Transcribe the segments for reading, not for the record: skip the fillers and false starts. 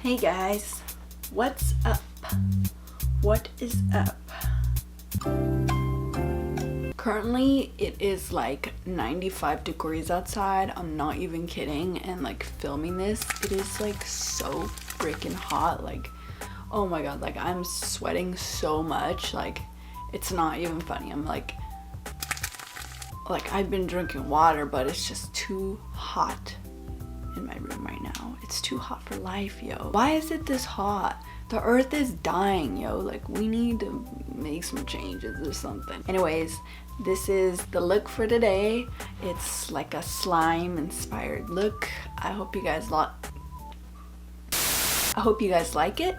Hey guys, what's up? What is up? Currently it is like 95 degrees outside. I'm not even kidding. And like filming this, it is like so freaking hot. Like, oh my god, like I'm sweating so much. Like, it's not even funny. I'm like I've been drinking water, but it's just too hot in my room right now. It's too hot for life, yo. Why is it this hot? The earth is dying, yo. Like, we need to make some changes or something. Anyways, this is the look for today. It's like a slime inspired look. I hope you guys like it.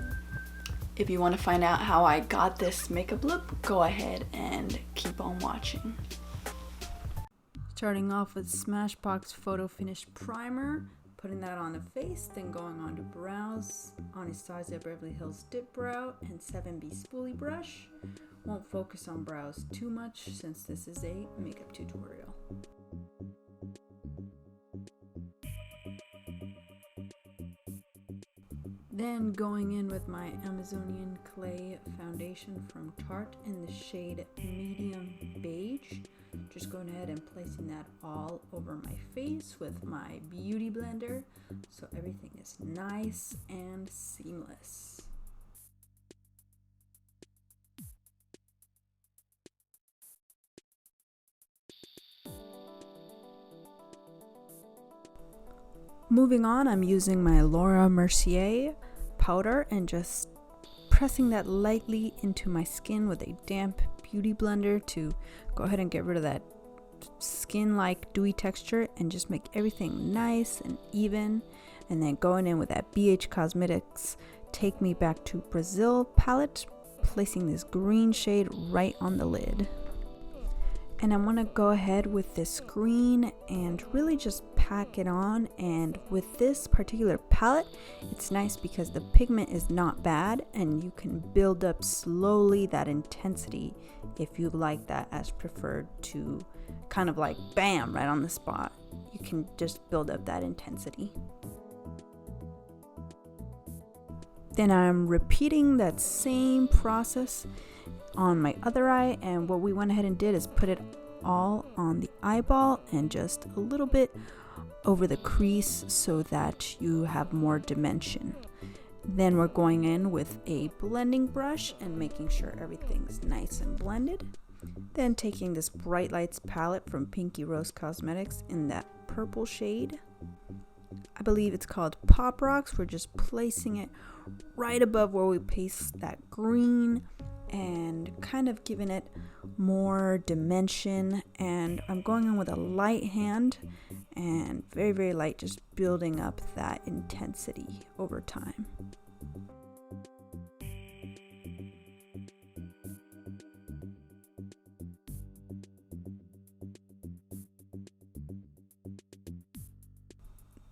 If you want to find out how I got this makeup look, go ahead and keep on watching. Starting off with Smashbox Photo Finish Primer, putting that on the face, then going on to brows, Anastasia Beverly Hills Dipbrow and 7B Spoolie Brush. Won't focus on brows too much since this is a makeup tutorial. Then going in with my Amazonian Clay foundation from Tarte in the shade Medium Beige. Just going ahead and placing that all over my face with my beauty blender so everything is nice and seamless. Moving on, I'm using my Laura Mercier powder and just pressing that lightly into my skin with a damp beauty blender to go ahead and get rid of that skin-like dewy texture and just make everything nice and even. And then going in with that BH Cosmetics Take Me Back to Brazil palette, placing this green shade right on the lid. And I want to go ahead with this green and really just pack it on. And with this particular palette, it's nice because the pigment is not bad and you can build up slowly that intensity if you like that as preferred to kind of like bam, right on the spot. You can just build up that intensity. Then I'm repeating that same process on my other eye, and what we went ahead and did is put it all on the eyeball and just a little bit over the crease so that you have more dimension. Then we're going in with a blending brush and making sure everything's nice and blended. Then taking this Bright Lights palette from Pinky Rose Cosmetics in that purple shade. I believe it's called Pop Rocks. We're just placing it right above where we paste that green and kind of giving it more dimension. And I'm going in with a light hand and very, very light, just building up that intensity over time.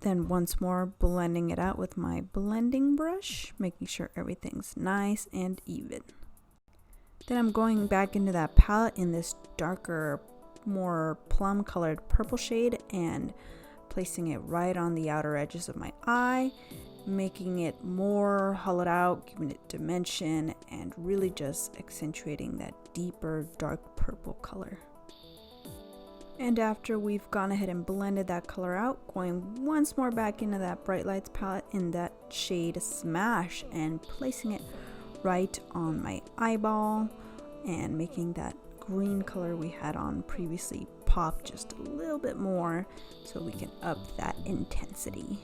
Then once more blending it out with my blending brush, making sure everything's nice and even. Then I'm going back into that palette in this darker, more plum colored purple shade and placing it right on the outer edges of my eye, making it more hollowed out, giving it dimension, and really just accentuating that deeper dark purple color. And after we've gone ahead and blended that color out, going once more back into that Bright Lights palette in that shade Smash and placing it right on my eyeball and making that green color we had on previously pop just a little bit more so we can up that intensity.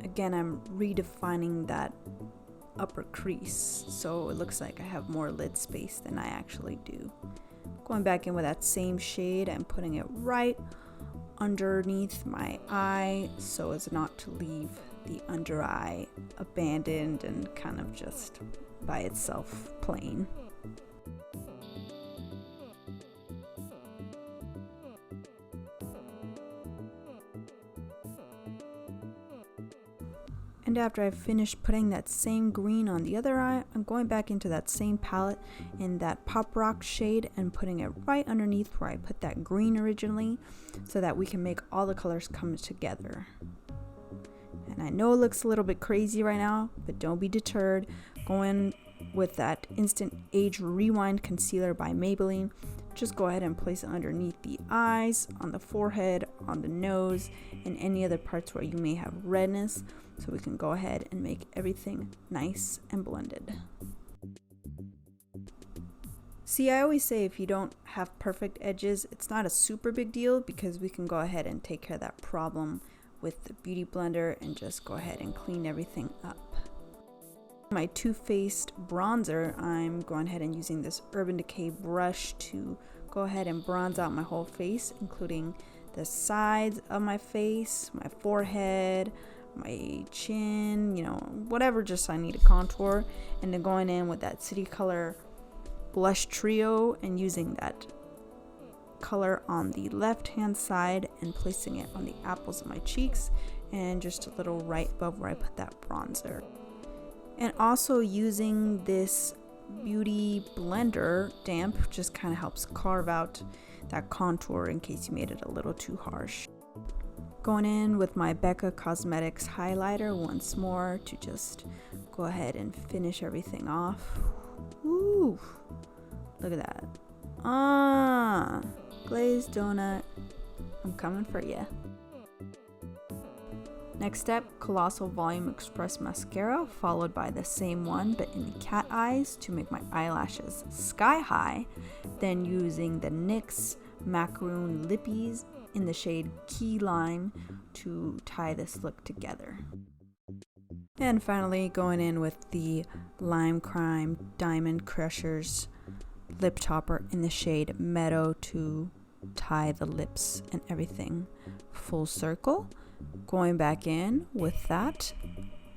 Again, I'm redefining that upper crease so it looks like I have more lid space than I actually do. Going back in with that same shade and putting it right underneath my eye so as not to leave the under eye abandoned and kind of just by itself plain. And after I've finished putting that same green on the other eye, I'm going back into that same palette in that Pop Rock shade and putting it right underneath where I put that green originally so that we can make all the colors come together. And I know it looks a little bit crazy right now, but don't be deterred. Go in with that Instant Age Rewind Concealer by Maybelline. Just go ahead and place it underneath the eyes, on the forehead, on the nose, and any other parts where you may have redness, so we can go ahead and make everything nice and blended. See, I always say if you don't have perfect edges, it's not a super big deal because we can go ahead and take care of that problem with the Beauty Blender and just go ahead and clean everything up. My Too Faced bronzer, I'm going ahead and using this Urban Decay brush to go ahead and bronze out my whole face, including the sides of my face, my forehead, my chin, you know, whatever just I need to contour. And then going in with that Citi color blush trio and using that color on the left hand side and placing it on the apples of my cheeks and just a little right above where I put that bronzer. And also using this Beauty Blender damp just kind of helps carve out that contour in case you made it a little too harsh. Going in with my Becca Cosmetics highlighter once more to just go ahead and finish everything off. Woo! Look at that. Glazed donut. I'm coming for ya. Next step, Colossal Volume Express Mascara, followed by the same one but in the cat eyes to make my eyelashes sky high. Then using the NYX Macaroon Lippies in the shade Key Lime to tie this look together. And finally going in with the Lime Crime Diamond Crushers lip topper in the shade Meadow to tie the lips and everything full circle. Going back in with that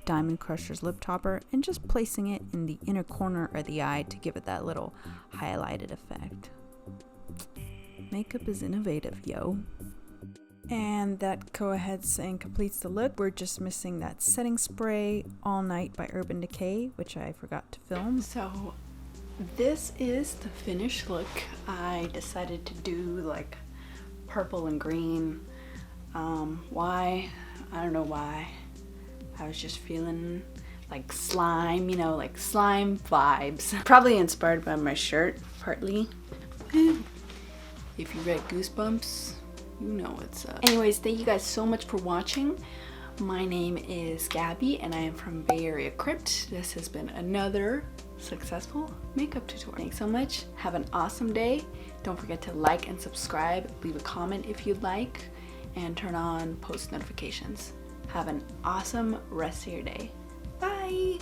Diamond Crushers lip topper and just placing it in the inner corner of the eye to give it that little highlighted effect. Makeup is innovative, yo. And that go ahead and completes the look. We're just missing that setting spray All Night by Urban Decay, which I forgot to film. So this is the finished look. I decided to do like purple and green. Why? I don't know why. I was just feeling like slime, you know, like slime vibes. Probably inspired by my shirt, partly. If you read Goosebumps, you know what's up. Anyways, thank you guys so much for watching. My name is Gabby and I am from Bay Area Crypt. This has been another successful makeup tutorial. Thanks so much. Have an awesome day. Don't forget to like and subscribe. Leave a comment if you'd like. And turn on post notifications. Have an awesome rest of your day. Bye!